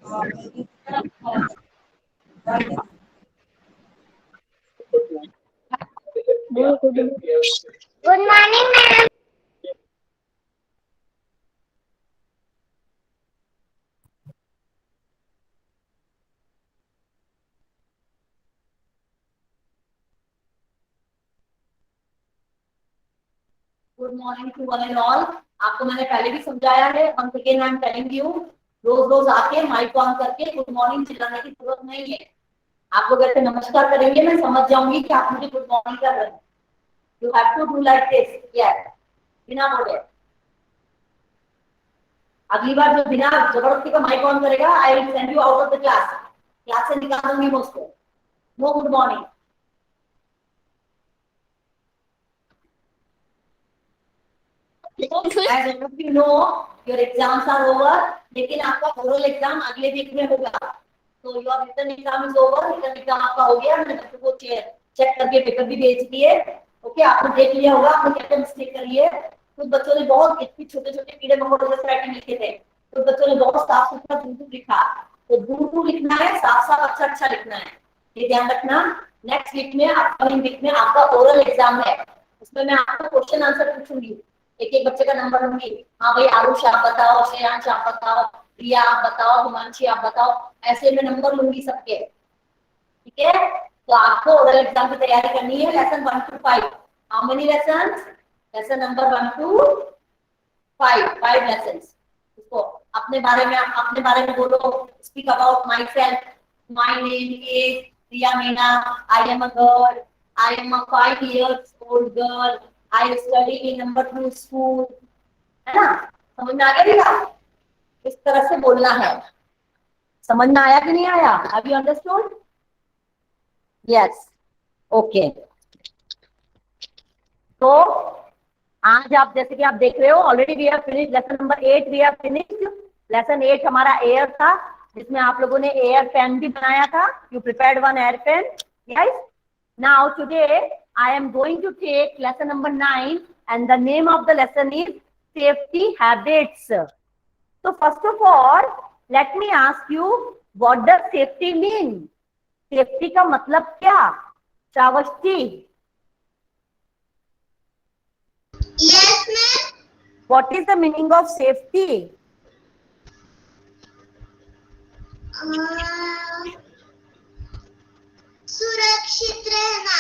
Good morning ma'am. Good morning to one and all. आपको मैंने पहले भी समझाया है, once again I am telling you, रोज रोज आके माइक ऑन करके गुड मॉर्निंग चिल्लाने की जरूरत नहीं है। आप लोग ऐसे नमस्कार करेंगे, मैं समझ जाऊंगी कि आप मुझे गुड मॉर्निंग कर रहे हैं। You have to do like this, yes, बिना बोले। अगली बार जो बिना जबरदस्ती का माइक ऑन करेगा, I will send you out of the class, class से निकाल दूंगी मैं उसको। No good morning. As all of you know, your exams are over, लेकिन आपका ओरल एग्जाम अगले वीक में होगा। तो your written exam is over, written exam आपका हो गया, मैंने बच्चों को चेक करके पेपर भी भेज दिए। ओके, आपने देख लिया होगा आपने क्या क्या मिस्टेक करी है। कुछ बच्चों ने बहुत इतने छोटे छोटे कीड़े मकोड़े जैसे राइटिंग लिखे थे, कुछ बच्चों ने बहुत साफ सुथरा दूर लिखा। तो दूर लिखना है, साफ साफ अच्छा अच्छा लिखना है, ये ध्यान रखना। नेक्स्ट वीक में, अपकमिंग वीक में आपका ओरल एग्जाम है, उसमें मैं आपको क्वेश्चन आंसर पूछूंगी, एक एक बच्चे का नंबर लूंगी। हाँ भाई, आरुष आप बताओ, श्रेयांश आप बताओ, प्रिया आप बताओ, हिमांशी आप बताओ, ऐसे में नंबर लूंगी सबके। ठीक है, तो आपको ओरल एग्जाम की तैयारी करनी है। Lesson 1 to 5, how many lessons? Lesson number 1 to 5 lessons. उसको अपने बारे में बोलो। Speak about my self, my name is Priya Meena, I am a girl, I am a 5 years old girl, I study in number 2 school, है ना? समझ में आ गया भैया? इस तरह से बोलना है। समझ में आया कि नहीं आया? Have you understood? Yes. Okay. तो आज आप जैसे कि आप देख रहे हो, already we have finished lesson number 8, we have finished lesson 8। हमारा एयर था, जिसमें आप लोगों ने एयर पेन भी बनाया था। You prepared one air pen, yes. Now today I am going to take lesson number 9 and the name of the lesson is safety habits. So first of all, let me ask you, what does safety mean? Safety का मतलब क्या? Shravasti? Yes ma'am. What is the meaning of safety? सुरक्षित रहना।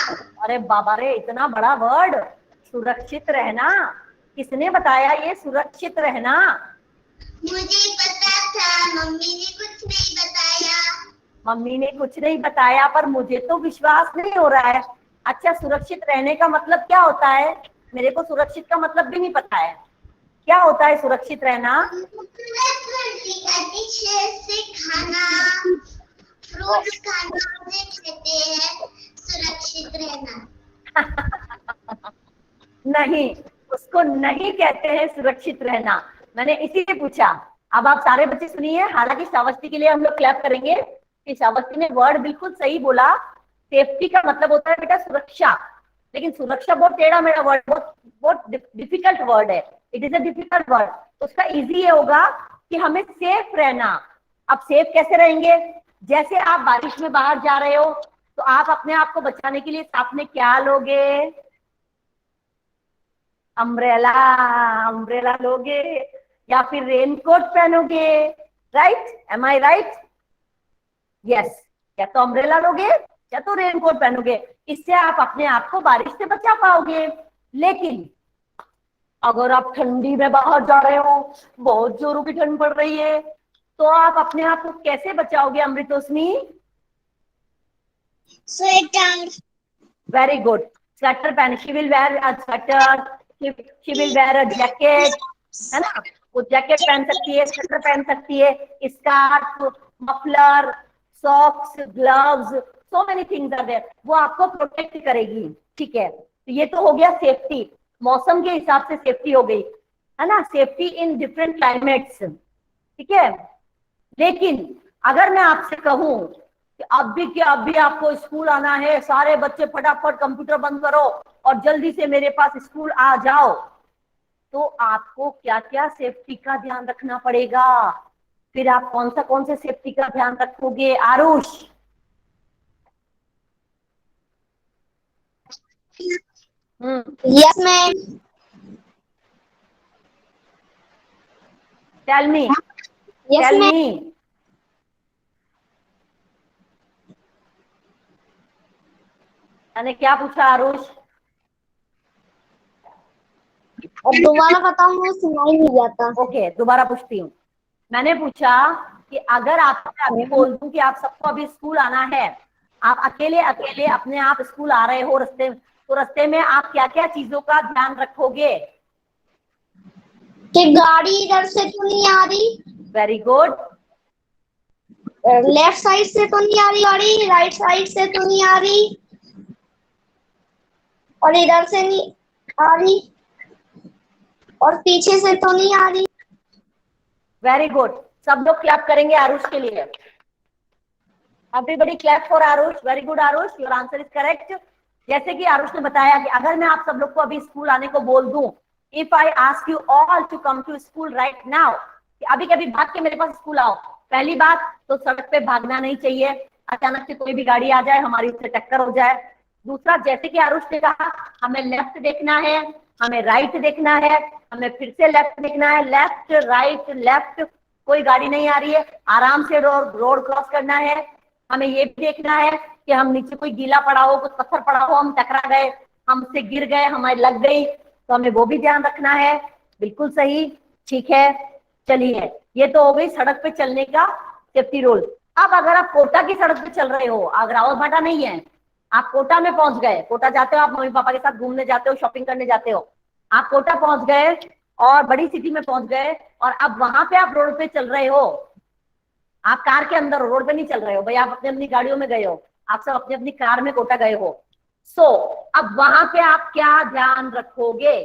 अरे बाबा रे, इतना बड़ा word, सुरक्षित रहना। किसने बताया ये सुरक्षित रहना? मुझे पता था, मम्मी ने कुछ नहीं बताया। मम्मी ने कुछ नहीं बताया, पर मुझे तो विश्वास नहीं हो रहा है। अच्छा, सुरक्षित रहने का मतलब क्या होता है? मेरे को सुरक्षित का मतलब भी नहीं पता है। क्या होता है सुरक्षित रहना? से खाना, फ्रूट्स खाना उसे कहते हैं सुरक्षित रहना। नहीं, उसको नहीं कहते हैं सुरक्षित रहना। मैंने इसीलिए पूछा। अब आप सारे बच्चे सुनिए, हालांकि श्रावस्ती के लिए हम लोग क्लैप करेंगे कि श्रावस्ती ने वर्ड बिल्कुल सही बोला। सेफ्टी का मतलब होता है बेटा सुरक्षा, लेकिन सुरक्षा बहुत टेढ़ा मेढ़ा वर्ड, बहुत डिफिकल्ट वर्ड है। It is a difficult word. उसका इजी ये होगा कि हमें सेफ रहना। अब सेफ कैसे रहेंगे? जैसे आप बारिश में बाहर जा रहे हो, तो आप अपने आप को बचाने के लिए साथ में क्या लोगे? अम्ब्रेला, अम्ब्रेला लोगे या फिर रेनकोट पहनोगे, राइट? एम आई राइट? यस, या तो अम्ब्रेला लोगे या तो रेनकोट पहनोगे। इससे आप अपने आप को बारिश से बचा पाओगे। लेकिन अगर आप ठंडी में बाहर जा रहे हो, बहुत जोरों की ठंड पड़ रही है, तो आप अपने आप को कैसे बचाओगे अमृतोष्मी? स्वेटर। वेरी गुड, स्वेटर पहन। She will where a sweater, she will where a jacket, है ना? वो जैकेट पहन सकती है, स्वेटर पहन सकती है, scarf, muffler, socks, gloves, so many things are there. वो आपको प्रोटेक्ट करेगी। ठीक है, तो ये तो हो गया सेफ्टी। मौसम के हिसाब से सेफ्टी हो गई, है ना? Safety in different climates. ठीक है, लेकिन अगर मैं आपसे कहूं कि अभी के अभी आपको स्कूल आना है, सारे बच्चे फटाफट कंप्यूटर बंद करो और जल्दी से मेरे पास स्कूल आ जाओ, तो आपको क्या क्या सेफ्टी का ध्यान रखना पड़ेगा? फिर आप कौन से सेफ्टी का ध्यान रखोगे Aarush? Yes ma'am. Tell me, yes tell ma'am. Me. मैंने क्या पूछा आरुष? अब दोबारा बताऊं, सुनाई नहीं जाता। ओके, दोबारा पूछती हूँ। मैंने पूछा कि अगर आपसे अभी बोल दूं कि आप सबको अभी स्कूल आना है, आप अकेले अकेले अपने आप स्कूल आ रहे हो रास्ते, तो रास्ते में आप क्या क्या चीजों का ध्यान रखोगे? कि गाड़ी इधर से तो नहीं आ रही, वेरी गुड। लेफ्ट साइड से तो नहीं आ रही गाड़ी, राइट साइड से तो नहीं आ रही, और इधर से नहीं आ रही, और पीछे से तो नहीं आ रही। Very good. सब लोग क्लैप करेंगे आरुष के लिए। Everybody clap for Aarush. Very good Aarush, your answer is correct. जैसे कि आरुष ने बताया कि अगर मैं आप सब लोग को अभी स्कूल आने को बोल दूं, if I ask you all to come to school right now, अभी कभी भाग के मेरे पास स्कूल आओ, पहली बात तो सड़क पे भागना नहीं चाहिए, अचानक से कोई भी गाड़ी आ जाए, हमारी उससे टक्कर हो जाए। दूसरा, जैसे कि आरुष ने कहा, हमें लेफ्ट देखना है, हमें राइट देखना है, हमें फिर से लेफ्ट देखना है, लेफ्ट राइट लेफ्ट, कोई गाड़ी नहीं आ रही है, आराम से रोड क्रॉस करना है। हमें ये भी देखना है कि हम नीचे कोई गीला पड़ा हो, कुछ पत्थर पड़ा हो, हम टकरा गए, हमसे गिर गए, हमें लग गई, तो हमें वो भी ध्यान रखना है। बिल्कुल सही, ठीक है। चलिए, ये तो हो गई सड़क पे चलने का सेफ्टी रूल। अब अगर आप कोटा की सड़क पे चल रहे हो, आगरा और भाटा नहीं है, आप कोटा में पहुंच गए, कोटा जाते हो, आप मम्मी पापा के साथ घूमने जाते हो, शॉपिंग करने जाते हो, आप कोटा पहुंच गए और बड़ी सिटी में पहुंच गए, और अब वहां पे आप रोड पे चल रहे हो, आप कार के अंदर हो, रोड पे नहीं चल रहे हो भाई, आप अपनी अपनी गाड़ियों में गए हो, आप सब अपनी अपनी कार में कोटा गए हो। सो अब वहां पे आप क्या ध्यान रखोगे?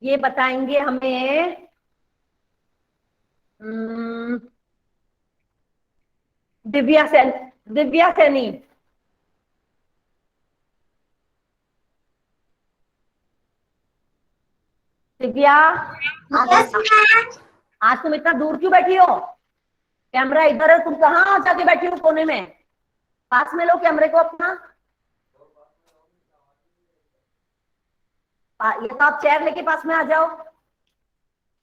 ये बताएंगे हमें दिव्या सेन, दिव्या सैनी। दिव्या, आज तुम इतना दूर क्यों बैठी हो? कैमरा इधर है, तुम कहाँ जाके बैठी हो कोने में? पास में लो कैमरे को अपना। ये तो आप चेयर लेके पास में आ जाओ।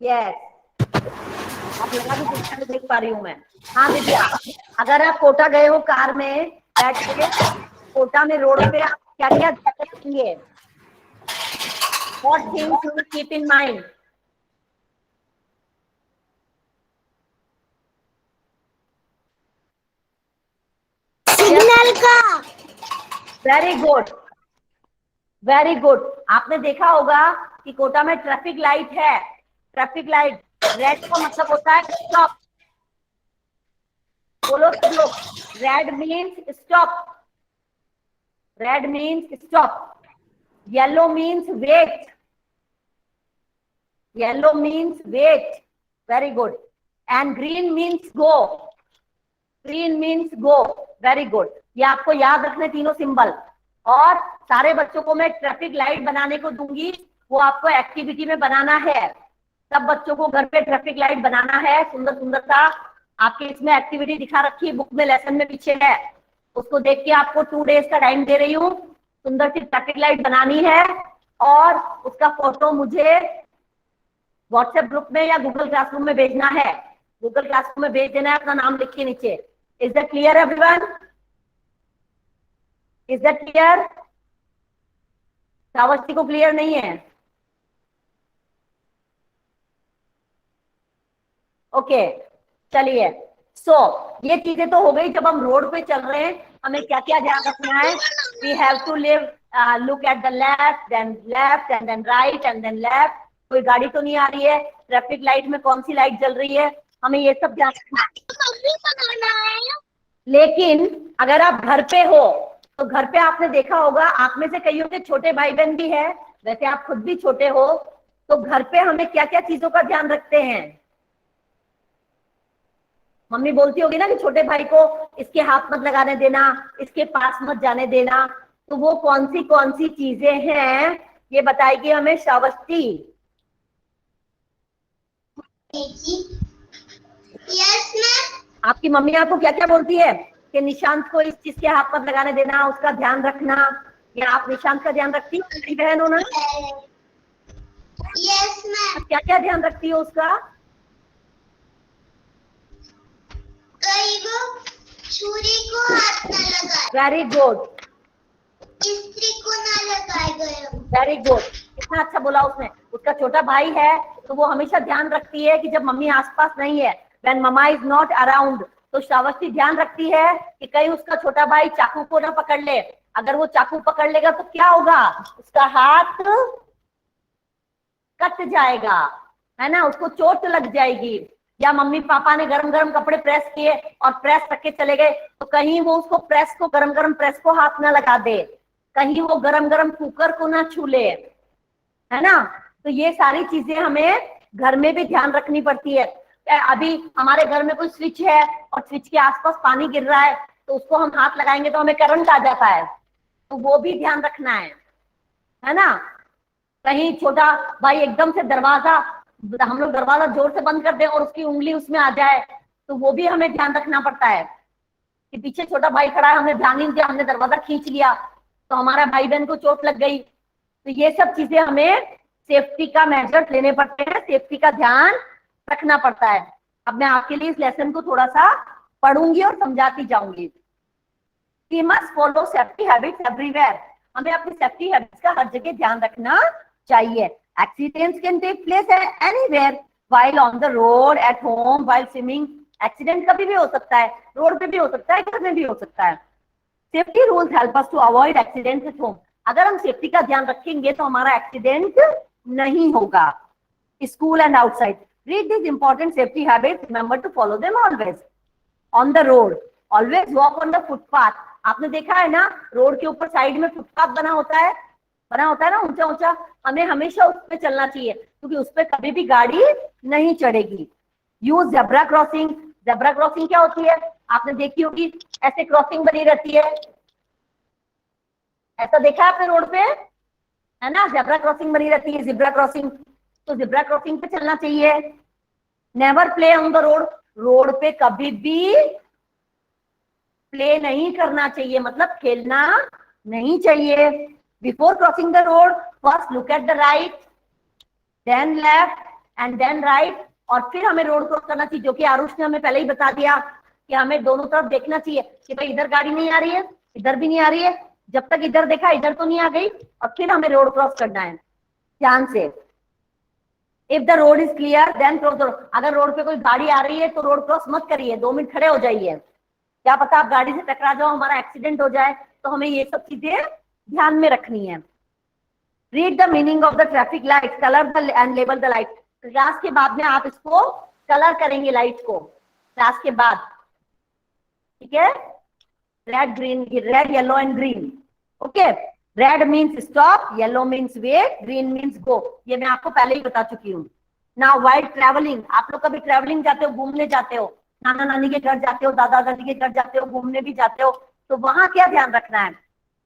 यस, आप लगा भी कुछ देख पा रही हूँ मैं। हाँ दिव्या, अगर आप कोटा गए हो कार में बैठ के, कोटा में रोड पे आप क्या क्या देखेंगे? What things you will keep in mind? Signal का। Very good, very good. आपने देखा होगा कि कोटा में ट्रैफिक लाइट है, ट्रैफिक लाइट, रेड का मतलब होता है स्टॉप। बोलो सब लोग, red means stop, red means stop, yellow means wait, yellow means wait, very good, and green means go, green means go, very good. ये आपको याद रखने तीनों सिंबल। और सारे बच्चों को मैं ट्रैफिक लाइट बनाने को दूंगी, वो आपको एक्टिविटी में बनाना है। सब बच्चों को घर पे ट्रैफिक लाइट बनाना है, सुंदर सुंदर सा। आपके इसमें एक्टिविटी दिखा रखी है बुक में, लेसन में पीछे है, उसको देख के आपको 2 डेज का टाइम दे रही हूँ, सुंदर सी ट्रैफिक लाइट बनानी है, और उसका फोटो मुझे व्हाट्सएप ग्रुप में या गूगल क्लासरूम में भेजना है। गूगल क्लासरूम में भेज देना है, अपना नाम लिख के नीचे। Is that clear everyone? Is that clear? Shravasti को क्लियर नहीं है? ओके, चलिए। सो ये चीजें तो हो गई, जब हम रोड पे चल रहे हैं हमें क्या क्या ध्यान रखना है? We have to live, look at the left and then right and then left, कोई गाड़ी तो नहीं आ रही है, ट्रैफिक लाइट में कौन सी लाइट जल रही है, हमें ये सब ध्यान रखना है। लेकिन अगर आप घर पे हो, तो घर पे आपने देखा होगा, आप में से कईयों के छोटे भाई बहन भी है, वैसे आप खुद भी छोटे हो, तो घर पे हमें क्या क्या चीजों का ध्यान रखते हैं? मम्मी बोलती होगी ना कि छोटे भाई को इसके हाथ मत लगाने देना, इसके पास मत जाने देना, तो वो कौन सी चीजें हैं ये बताएगी हमें श्रावस्ती। Yes ma'am. आपकी मम्मी आपको क्या क्या बोलती है कि निशांत को इस चीज के हाथ पर लगाने देना, उसका ध्यान रखना, या आप निशांत का ध्यान रखती हो? बड़ी बहन हो ना? Yes ma'am. क्या क्या ध्यान रखती हो उसका? कहीं वो छुरी को हाथ ना लगाए, वेरी गुड, स्त्री को ना लगाए गए। वेरी गुड, कितना अच्छा बोला उसने। उसका छोटा भाई है तो वो हमेशा ध्यान रखती है कि जब मम्मी आसपास नहीं है, when mamma is not around, तो श्रावस्ती ध्यान रखती है कि कहीं उसका छोटा भाई चाकू को ना पकड़ ले। अगर वो चाकू पकड़ लेगा तो क्या होगा? उसका हाथ कट जाएगा, है ना, उसको चोट लग जाएगी। या मम्मी पापा ने गरम गरम कपड़े प्रेस किए और प्रेस रख के चले गए, तो कहीं वो उसको प्रेस को, गरम गरम प्रेस को हाथ ना लगा दे, कहीं वो गरम गरम कुकर को ना छू ले, है ना। तो ये सारी चीजें हमें घर में भी ध्यान रखनी पड़ती है। अभी हमारे घर में कोई स्विच है और स्विच के आसपास पानी गिर रहा है, तो उसको हम हाथ लगाएंगे तो हमें करंट आ जाता है, तो वो भी ध्यान रखना है ना। कहीं छोटा भाई एकदम से दरवाजा, हम लोग दरवाजा जोर से बंद कर दें और उसकी उंगली उसमें आ जाए, तो वो भी हमें ध्यान रखना पड़ता है कि पीछे छोटा भाई खड़ा है, हमने ध्यान नहीं दिया, हमने दरवाजा खींच लिया तो हमारा भाई बहन को चोट लग गई। तो ये सब चीजें हमें सेफ्टी का मेजर्स लेने पड़ते हैं, सेफ्टी का ध्यान रखना पड़ता है। अब मैं आपके लिए इस लेसन को थोड़ा सा पढ़ूंगी और समझाती जाऊंगी। We must follow safety habits everywhere. हमें अपनी सेफ्टी हैबिट्स का हर जगह ध्यान रखना चाहिए। Accidents can take place anywhere, while on the road, at home, while swimming. Accident कभी भी हो सकता है, रोड पे भी हो सकता है, घर में भी हो सकता है। Safety rules help us to avoid accidents at home. अगर हम सेफ्टी का ध्यान रखेंगे तो हमारा एक्सीडेंट नहीं होगा। School and outside, read this important safety habits, remember to follow them always. On the road, always walk on the footpath. आपने देखा है ना, रोड के ऊपर साइड में फुटपाथ बना होता है ना, ऊंचा ऊंचा, हमें हमेशा उस पर चलना चाहिए क्योंकि उस पर कभी भी गाड़ी नहीं चढ़ेगी। Use zebra crossing. Zebra crossing क्या होती है? आपने देखी होगी, ऐसे क्रॉसिंग बनी रहती है, ऐसा देखा है आपने रोड पे, है ना, जेब्रा क्रॉसिंग बनी रहती है, जिब्रा क्रॉसिंग। तो जिब्रा क्रॉसिंग पे चलना चाहिए। Never play on the road. Road पे कभी भी प्ले नहीं करना चाहिए, मतलब खेलना नहीं चाहिए। Before crossing the road, first look at the right, then left and then right. और फिर हमें रोड क्रॉस करना चाहिए, जो कि आरुष ने हमें पहले ही बता दिया कि हमें दोनों तरफ देखना चाहिए कि भाई इधर गाड़ी नहीं आ रही है, इधर भी नहीं आ रही है। जब तक इधर देखा इधर तो नहीं आ गई, और फिर हमें रोड क्रॉस करना है ध्यान से। If the road is clear then cross the road. अगर रोड पे कोई गाड़ी आ रही है तो रोड क्रॉस मत करिए, 2 मिनट खड़े हो जाइए, क्या पता आप गाड़ी से टकरा जाओ, हमारा एक्सीडेंट हो जाए। तो हमें ये सब चीजें ध्यान में रखनी है। Read the meaning of the traffic light, colour the end label the light. Class के बाद में आप इसको कलर करेंगे लाइट को, क्लास के बाद, ठीक है। Red green, red yellow and green, okay. Red means stop, yellow means wait, green means go. ये मैं आपको पहले ही बता चुकी हूँ। नाउ व्हाइल ट्रैवलिंग, आप लोग कभी ट्रैवलिंग जाते हो, घूमने जाते हो, नाना नानी के घर जाते हो, दादा दादी के घर जाते हो, घूमने भी जाते हो, तो वहां क्या ध्यान रखना है?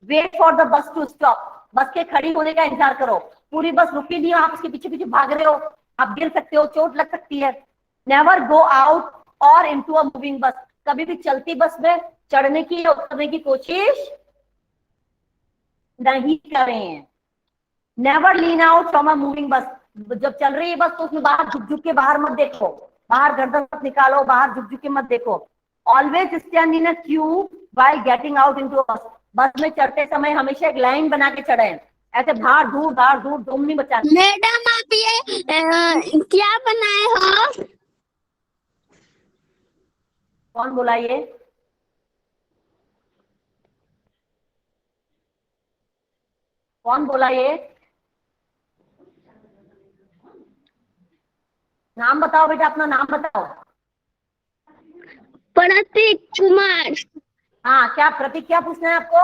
Wait for the bus to stop. Bus के खड़ी होने का इंतजार करो, पूरी बस रुकी नहीं हो, आप उसके पीछे पीछे भाग रहे हो, आप गिर सकते हो, चोट लग सकती है। नेवर गो आउट और इनटू अ मूविंग बस। कभी भी चलती बस में चढ़ने की या उतरने की कोशिश नहीं करें। Never lean out from a moving बस। जब चल रही है बस तो उसमें बाहर झुक झुक के बाहर मत देखो, बाहर गर्दन मत निकालो, बाहर झुक झुक के मत देखो। Always stand in a Q while getting out into a बस। बस में चढ़ते समय हमेशा एक लाइन बना के चढ़े, ऐसे बाहर दूर दुम नहीं बचाना। मैडम आप ये क्या बनाए हो? कौन बोला ये? कौन बोला ये? नाम बताओ बेटा, अपना नाम बताओ। प्रतीक कुमार। हाँ, क्या प्रतीक, क्या पूछना है आपको?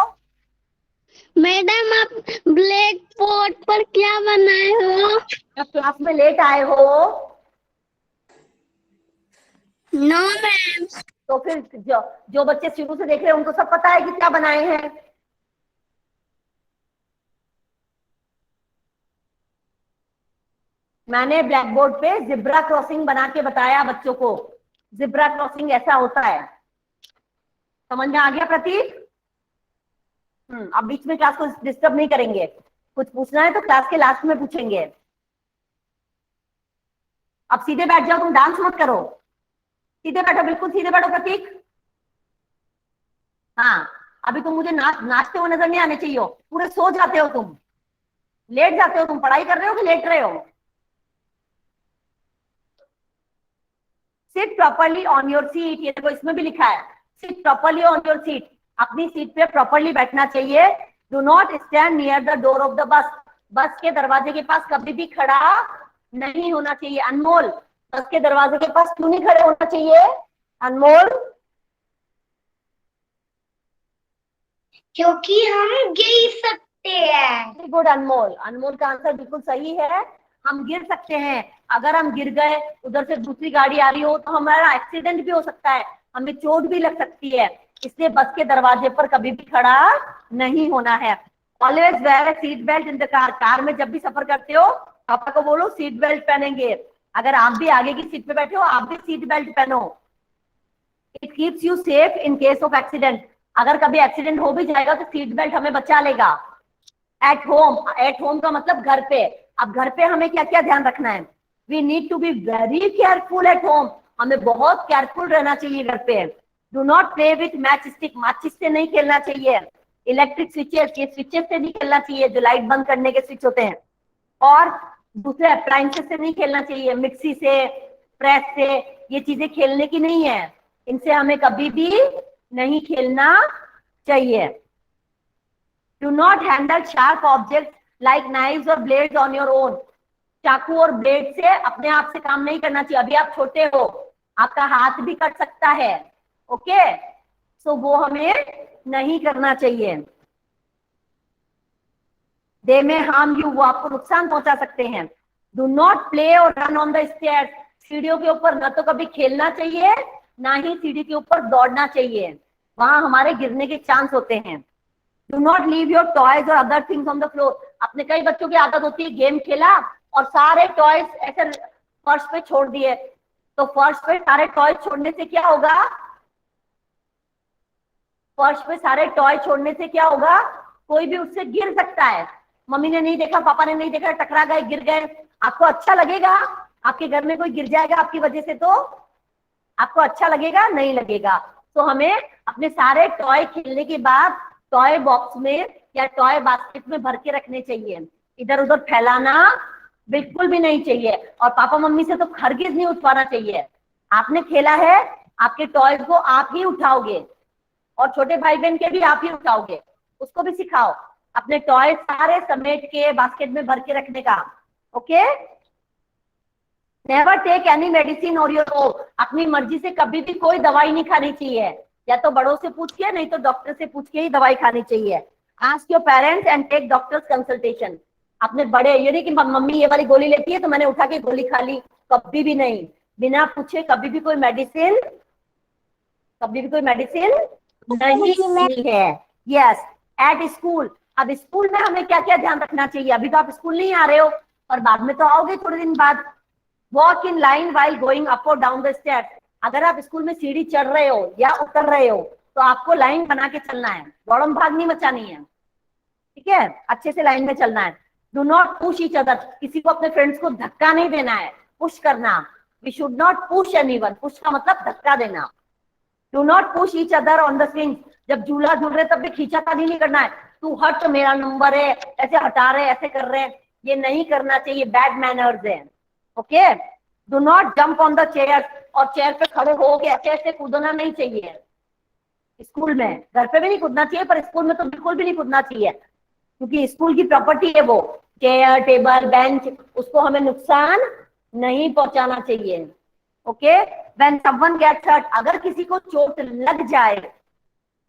मैडम आप ब्लैक बोर्ड पर क्या बनाए हो? आप क्लास में लेट आए हो? No ma'am. तो फिर जो बच्चे शुरू से देख रहे हैं उनको सब पता है कि क्या बनाए हैं। मैंने ब्लैक बोर्ड पे जिब्रा क्रॉसिंग बना के बताया बच्चों को, जिब्रा क्रॉसिंग ऐसा होता है। समझ में आ गया प्रतीक? अब बीच में क्लास को डिस्टर्ब नहीं करेंगे, कुछ पूछना है तो क्लास के लास्ट में पूछेंगे। अब सीधे बैठ जाओ, तुम डांस मत करो, सीधे बैठो, बिल्कुल सीधे बैठो प्रतीक। हाँ, अभी तुम मुझे नाचते हुए नजर नहीं आने चाहिए हो, पूरे सो जाते हो तुम, लेट जाते हो तुम, पढ़ाई कर रहे हो कि लेट रहे हो? Seat properly on your seat, ये देखो इसमें भी लिखा है, seat properly on your seat, अपनी सीट पे प्रॉपरली बैठना चाहिए। Do not stand near the door of the bus, बस के दरवाजे के पास कभी भी खड़ा नहीं होना चाहिए। अनमोल, बस के दरवाजे के पास क्यों नहीं खड़े होना चाहिए अनमोल? क्योंकि हम गिर सकते हैं। वेरी गुड अनमोल, अनमोल का आंसर बिल्कुल सही है, हम गिर सकते हैं। अगर हम गिर गए, उधर से दूसरी गाड़ी आ रही हो तो हमारा एक्सीडेंट भी हो सकता है, हमें चोट भी लग सकती है, इसलिए बस के दरवाजे पर कभी भी खड़ा नहीं होना है। Always wear a seat belt in the car, car में जब भी सफर करते हो पापा को बोलो सीट बेल्ट पहनेंगे। अगर आप भी आगे की सीट पे बैठे हो, आप भी सीट बेल्ट पहनो। It keeps you safe in case of accident, अगर कभी एक्सीडेंट हो भी जाएगा तो सीट बेल्ट हमें बचा लेगा। एट होम, एट होम का मतलब घर पे। अब घर पे हमें क्या क्या ध्यान रखना है? We need to be very careful at home, हमें बहुत केयरफुल रहना चाहिए घर पे। Do not play with match stick, माचिस से नहीं खेलना चाहिए। इलेक्ट्रिक स्विचेस, ये स्विचेस से नहीं खेलना चाहिए जो लाइट बंद करने के स्विच होते हैं। और दूसरे अप्लायंसेस से नहीं खेलना चाहिए, मिक्सी से, प्रेस से, ये चीजें खेलने की नहीं है, इनसे हमें कभी भी नहीं खेलना चाहिए। Do not handle sharp object like knives और ब्लेड्स ऑन योर ओन, चाकू और ब्लेड से अपने आप से काम नहीं करना चाहिए, अभी आप छोटे हो, आपका हाथ भी कट सकता है। ओके, सो वो हमें नहीं करना चाहिए। दे में हार्म यू, वो आपको नुकसान पहुंचा सकते हैं। डू नॉट प्ले और रन ऑन द स्टेयर्स, सीढ़ियों के ऊपर न तो कभी खेलना चाहिए, ना ही सीढ़ी के ऊपर दौड़ना चाहिए, वहां हमारे गिरने के चांस होते हैं। Do not leave your toys और other things on the floor, अपने कई बच्चों की आदत होती है गेम खेला और सारे टॉयज ऐसे फर्श पे छोड़ दिए, तो फर्श पे सारे टॉयज छोड़ने से क्या होगा? फर्श पे सारे टॉय छोड़ने से क्या होगा? कोई भी उससे गिर सकता है, मम्मी ने नहीं देखा, पापा ने नहीं देखा, टकरा गए, गिर गए, आपको अच्छा लगेगा? आपके घर में कोई गिर जाएगा आपकी वजह से तो आपको अच्छा लगेगा? नहीं लगेगा। तो हमें अपने सारे टॉय खेलने के बाद टॉय बॉक्स में या टॉय बास्केट में भर के रखने चाहिए, इधर उधर फैलाना बिल्कुल भी नहीं चाहिए। और पापा मम्मी से तो हरगिज नहीं उठवाना चाहिए, आपने खेला है, आपके टॉयज को आप ही उठाओगे, और छोटे भाई बहन के भी आप ही उठाओगे, उसको भी सिखाओ अपने टॉय सारे समेट के बास्केट में भर के रखने का। Okay, never take any medicine or your own, अपनी मर्जी से कभी भी कोई दवाई नहीं खानी चाहिए, या तो बड़ों से पूछ के, नहीं तो डॉक्टर से पूछ के ही दवाई खानी चाहिए। Ask your parents and take doctors consultation, अपने बड़े, ये नहीं कि मम्मी ये वाली गोली लेती है तो मैंने उठा के गोली खा ली, कभी भी नहीं, बिना पूछे कभी भी कोई मेडिसिन नहीं ली है। यस, एट स्कूल, अब स्कूल में हमें क्या क्या ध्यान रखना चाहिए? अभी तो आप स्कूल नहीं आ रहे हो, और बाद में तो आओगे थोड़े दिन बाद। Walk in line while going up और डाउन द स्टेप्स, अगर आप स्कूल में सीढ़ी चढ़ रहे हो या उतर रहे हो तो आपको लाइन बना के चलना है, दौड़म भाग नहीं मचानी है, ठीक है, अच्छे से लाइन में चलना है। Do not push each other, किसी को अपने फ्रेंड्स को धक्का नहीं देना है, पुश करना। We should not push anyone, push का मतलब धक्का देना। Do not push each other on the swing, जब झूला झूल रहे तब भी खींचातानी नहीं करना है, तू हट मेरा नंबर है, ऐसे हटा रहे, ऐसे कर रहे हैं, ये नहीं करना चाहिए, बैड मैनर्स है। Okay, do not jump on the chair, और चेयर पे खड़े हो के ऐसे ऐसे कूदना नहीं चाहिए स्कूल में, घर पे भी नहीं कूदना चाहिए, पर स्कूल में तो बिल्कुल भी नहीं कूदना चाहिए, क्योंकि स्कूल की प्रॉपर्टी है वो, चेयर टेबल बेंच, उसको हमें नुकसान नहीं पहुंचाना चाहिए। Okay, when someone gets hurt, अगर किसी को चोट लग जाए,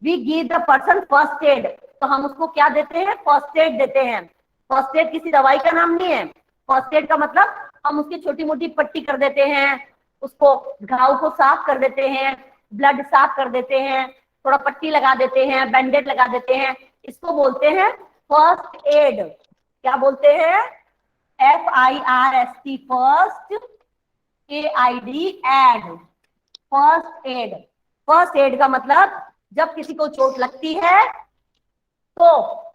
we give the person first aid, तो हम उसको क्या देते हैं? फर्स्ट एड देते हैं। फर्स्ट एड किसी दवाई का नाम नहीं है, फर्स्ट एड का मतलब हम उसकी छोटी मोटी पट्टी कर देते हैं, उसको घाव को साफ कर देते हैं, ब्लड साफ कर देते हैं, थोड़ा पट्टी लगा देते हैं, बैंडेड लगा देते हैं, इसको बोलते हैं फर्स्ट एड। क्या बोलते हैं? FIRST first, AID aid, first aid. First aid का मतलब जब किसी को चोट लगती है तो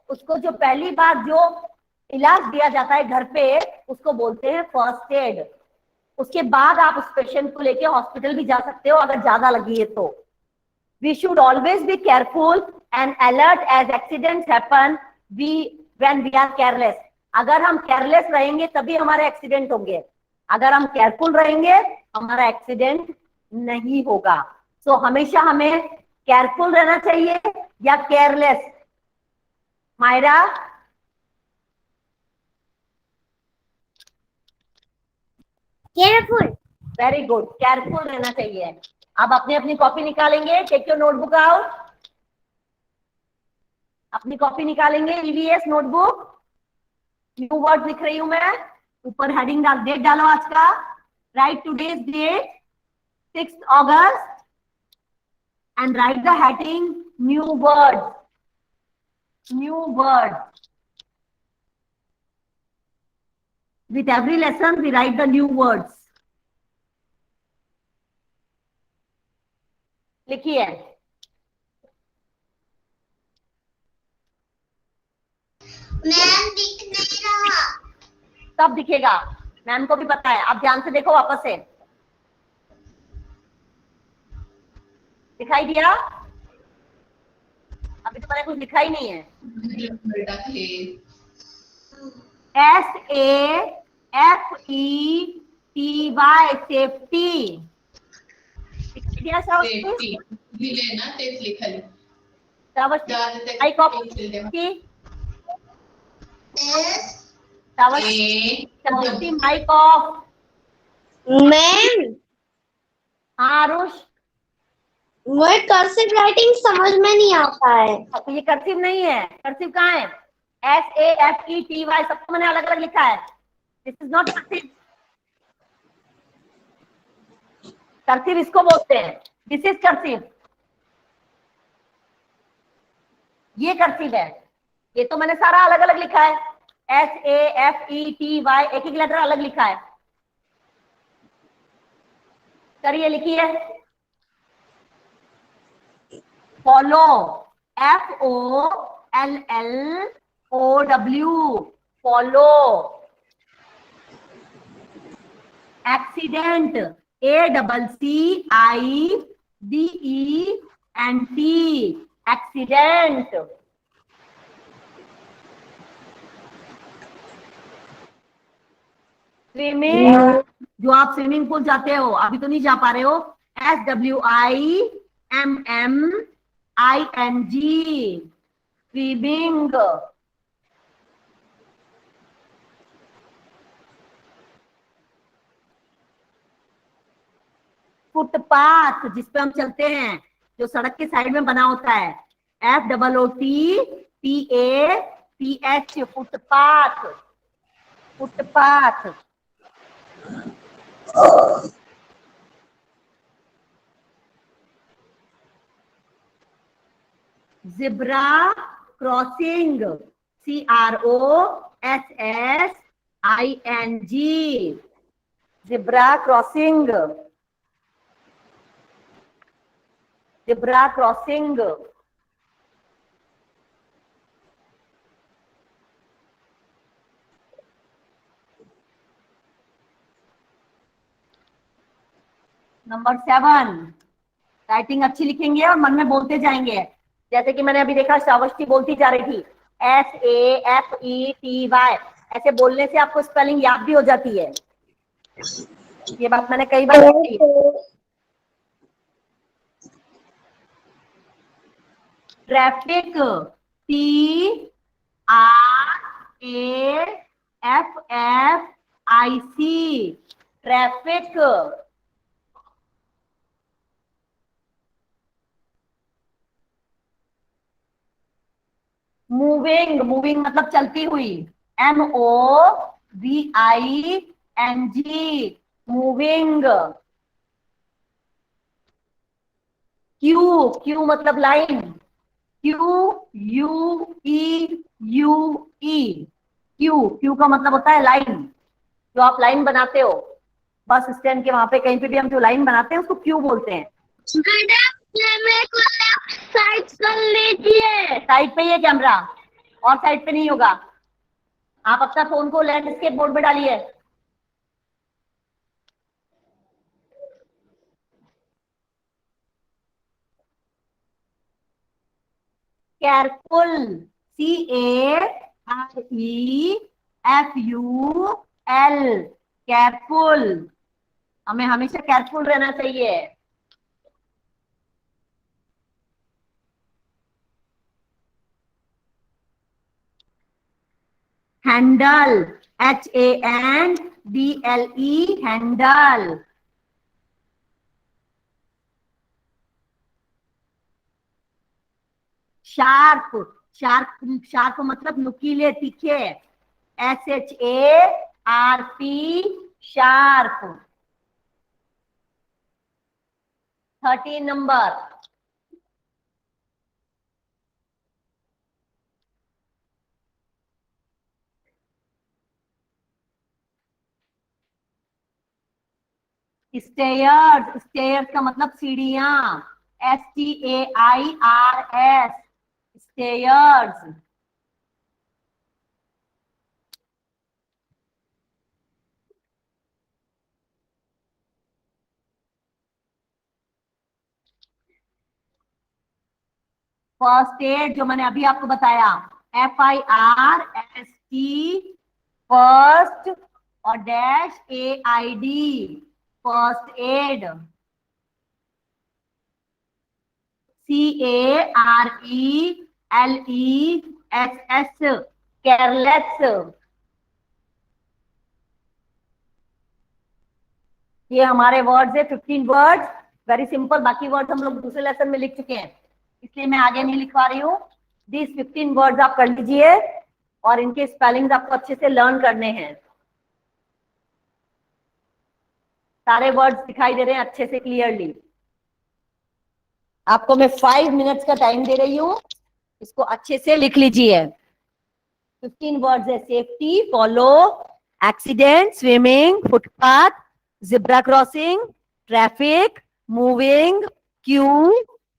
उसको जो पहली बार जो इलाज दिया जाता है घर पे उसको बोलते हैं फर्स्ट एड। उसके बाद आप उस पेशेंट को लेके हॉस्पिटल भी जा सकते हो अगर ज्यादा लगी है तो। We should always be careful and alert as accidents happen when we are careless. अगर हम केयरलेस रहेंगे तभी हमारे एक्सीडेंट होंगे, अगर हम केयरफुल रहेंगे हमारा एक्सीडेंट नहीं होगा। सो हमेशा हमें केयरफुल रहना चाहिए या careless? Myra, careful. Very good, careful रहना चाहिए। अब अपनी अपनी कॉपी निकालेंगे, टेक योर नोटबुक आउट, अपनी कॉपी निकालेंगे, ईवीएस नोटबुक, न्यू वर्ड लिख रही हूं मैं, ऊपर हेडिंग डाल, डेट डालो आज का, write today's date 6 August and write the heading new word, new word. With every lesson we write the new words. लिखिए। मैम दिख नहीं रहा। सब दिखेगा, मैम को भी पता है। आप ध्यान से देखो वापस से, दिखाई दिया? अभी तो मैंने कुछ लिखा ही नहीं है। SAFETY, safety. Mic off. Ma'am हाँ आरुष, वो कर्सिव राइटिंग समझ में नहीं आता है। तो ये कर्सिव नहीं है, कर्सिव कहाँ है? SAFETY, सबको मैंने अलग अलग लिखा है। This is not cursive. Cursive इसको बोलते हैं, दिस इज कर्सिव, ये कर्सिव है। ये तो मैंने सारा अलग अलग लिखा है, SAFETY, एक एक लेटर अलग लिखा है। करिए, लिखिए। Follow, FOLLOW, follow. Accident, ACCIDENT, accident. Swimming, जो आप स्विमिंग पूल जाते हो, अभी तो नहीं जा पा रहे हो, SWIMMING, स्विमिंग। फुटपाथ, जिसपे हम चलते हैं, जो सड़क के साइड में बना होता है, FOOTPATH, footpath, footpath. Zebra crossing, CROSSING, zebra crossing, zebra crossing. Number 7, writing अच्छी लिखेंगे और मन में बोलते जाएंगे। जैसे कि मैंने अभी देखा श्रावस्ती बोलती जा रही थी, SAFETY, ऐसे बोलने से आपको स्पेलिंग याद भी हो जाती है। ये बात मैंने कई बार कही। Traffic, TRAFFIC, traffic. Moving, moving मतलब चलती हुई, MOVING, मूविंग। क्यू, क्यू मतलब लाइन, QUEUE, क्यू, क्यू का मतलब होता है लाइन। जो आप लाइन बनाते हो बस स्टैंड के वहां पे कहीं पे भी हम जो लाइन बनाते हैं उसको क्यों बोलते हैं? साइड कर लीजिए। साइड पे ही है कैमरा और साइड पे नहीं होगा। आप अपना फोन को लैंडस्केप मोड में डालिए। Careful, CAREFUL, careful. हमें हमेशा केयरफुल रहना चाहिए। Handle, HANDLE, handle. Sharp, sharp, sharp मतलब नुकीले, तीखे। SHARP, sharp. 13 number. Stairs, stairs का मतलब सीढ़ियां। STAIRS, stairs. फर्स्ट एड जो मैंने अभी आपको बताया, FIRST, फर्स्ट, और -AID, first aid. CARELESS, careless. ये हमारे वर्ड्स है, 15 वर्ड्स, वेरी सिंपल। बाकी वर्ड्स हम लोग दूसरे लेसन में लिख चुके हैं, इसलिए मैं आगे नहीं लिखवा रही हूँ। दिस 15 वर्ड्स आप कर लीजिए और इनके स्पेलिंग्स आपको अच्छे से लर्न करने हैं। सारे वर्ड्स दिखाई दे रहे हैं अच्छे से, क्लियरली। आपको मैं 5 मिनट्स का टाइम दे रही हूँ, इसको अच्छे से लिख लीजिए। 15 वर्ड्स है, safety, follow, accident, swimming, footpath, zebra crossing, traffic, moving, Q,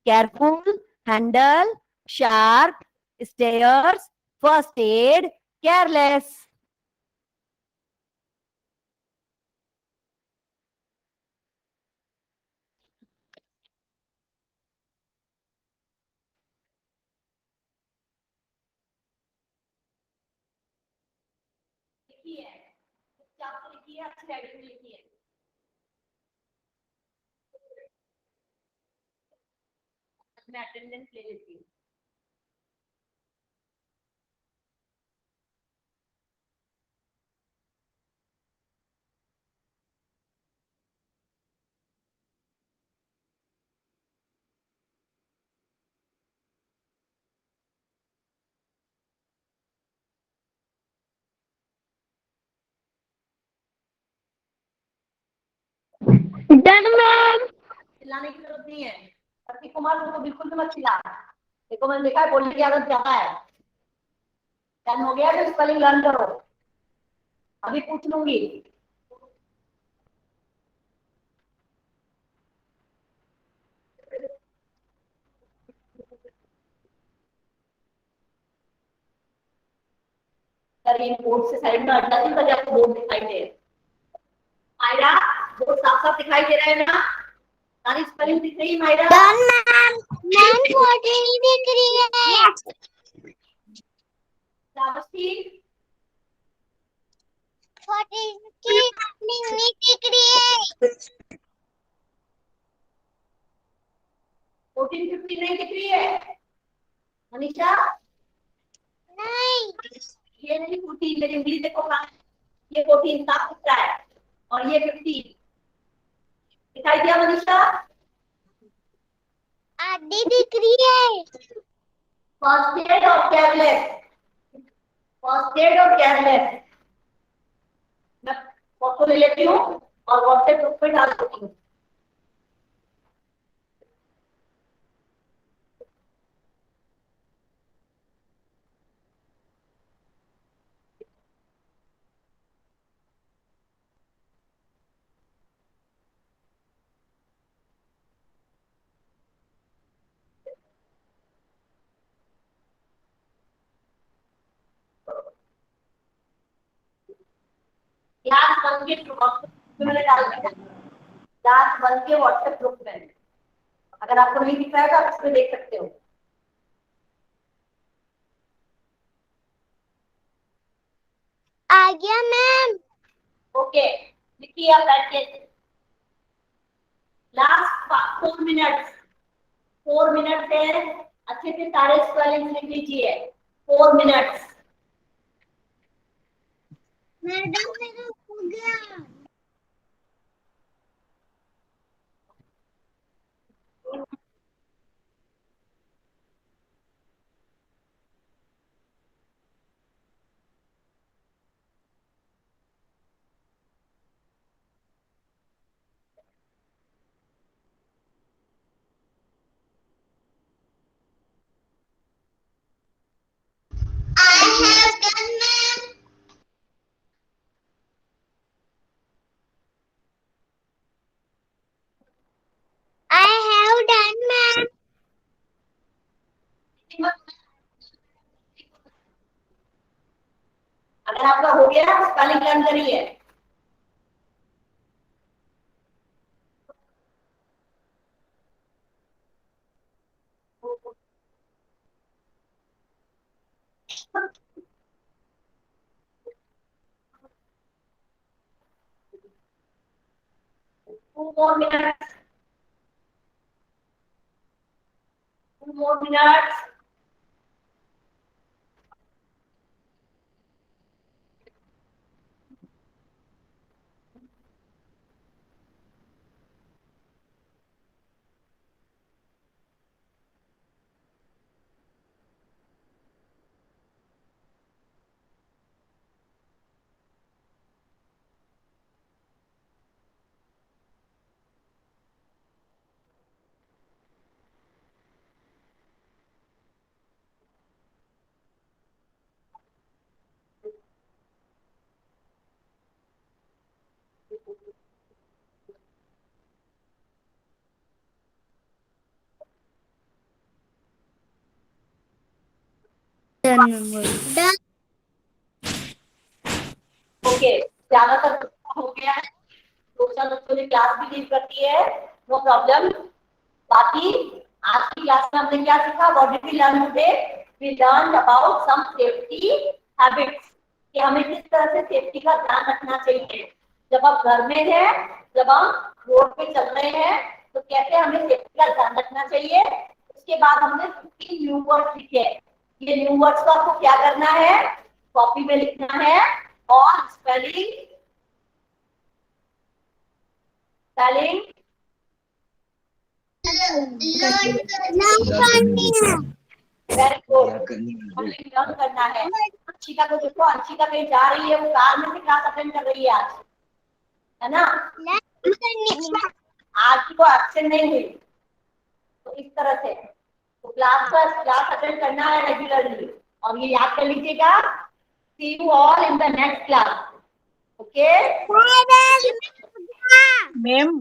careful, handle, sharp, stairs, first aid, careless. लिखिए, चुपचाप से लिखिए, अच्छी राइटिंग में लिखिए। मैं अटेंडेंस ले लेती हूँ। Done ma'am. चिल्लाने की जरूरत नहीं है। प्रतीक कुमार को तो बिल्कुल भी मत चिल्ला। देखो मैंने देखा है, बोलने की आदत ज्यादा है। डन हो गया तो स्पेलिंग लर्न करो, अभी पूछ लूंगी। सर ये बोर्ड से साइड में हट जाती ताकि आपको बोर्ड दिखाई दे। मायरा, बोर्ड साफ साफ दिखाई दे रहा है ना? सारी स्पेलिंग दिख रही है मायरा? Done ma'am. मैम 14 दिख रही है। शाबाशी। 14 की नहीं दिख रही है। 14, 15 नहीं दिख रही है मनीषा? नहीं। ये नहीं 14, मेरी उंगली देखो कहाँ है? ये 14 साफ दिख रहा है और ये 15 दिखाई दिया मनीषा? आधी दिख रही है। फर्स्ट एड और केयरलेस, फर्स्ट एड और केयरलेस। मैं फोटो ले लेती हूँ और व्हाट्सएप ग्रुप पे डाल देती हूँ। क्लास 1 के व्हाट्सएप में डाल दिया, क्लास 1 के व्हाट्सएप ग्रुप में। अगर आपको नहीं दिख रहा है तो आप इसमें देख सकते हो। आ गया मैम। ओके, लिखिए आप बैठ के। लास्ट 4 मिनट्स, 4 मिनट है, अच्छे से सारे स्पेलिंग लिख लीजिए। 4 मिनट्स। मैडम मेरा हो गया। I have done ma'am. I have done ma'am. अगर आपका हो गया तो स्पेलिंग लर्न करिए। Two more minutes. 2 more minutes. Done. Okay, ज्यादातर हो गया है। 2-4 बच्चों ने क्लास भी लीव कर दी है, नो प्रॉब्लम। बाकी आज की क्लास में हमने क्या सीखा? What did we learn today? We learn about some safety habits, कि हमें किस तरह से सेफ्टी का ध्यान रखना चाहिए जब आप घर में हैं, जब हम रोड पे चल रहे हैं, तो कैसे हमें सेफ्टी का ध्यान रखना चाहिए। उसके बाद हमने 15 न्यू वर्ड्स लिखे। ये न्यू वर्ड्स को आपको क्या करना है? कॉपी में लिखना है और स्पेलिंग वेरी गुड, लर्न करना है। अंशिका को देखो, अंशिका कहीं जा रही है, वो कार में से क्लास अटेंड कर रही है आज, है ना? आज की वो एब्सेंट नहीं हुई। तो इस तरह से तो क्लास अटेंड करना है रेगुलरली, और ये याद कर लीजिएगा। See you all in the next class. Okay ma'am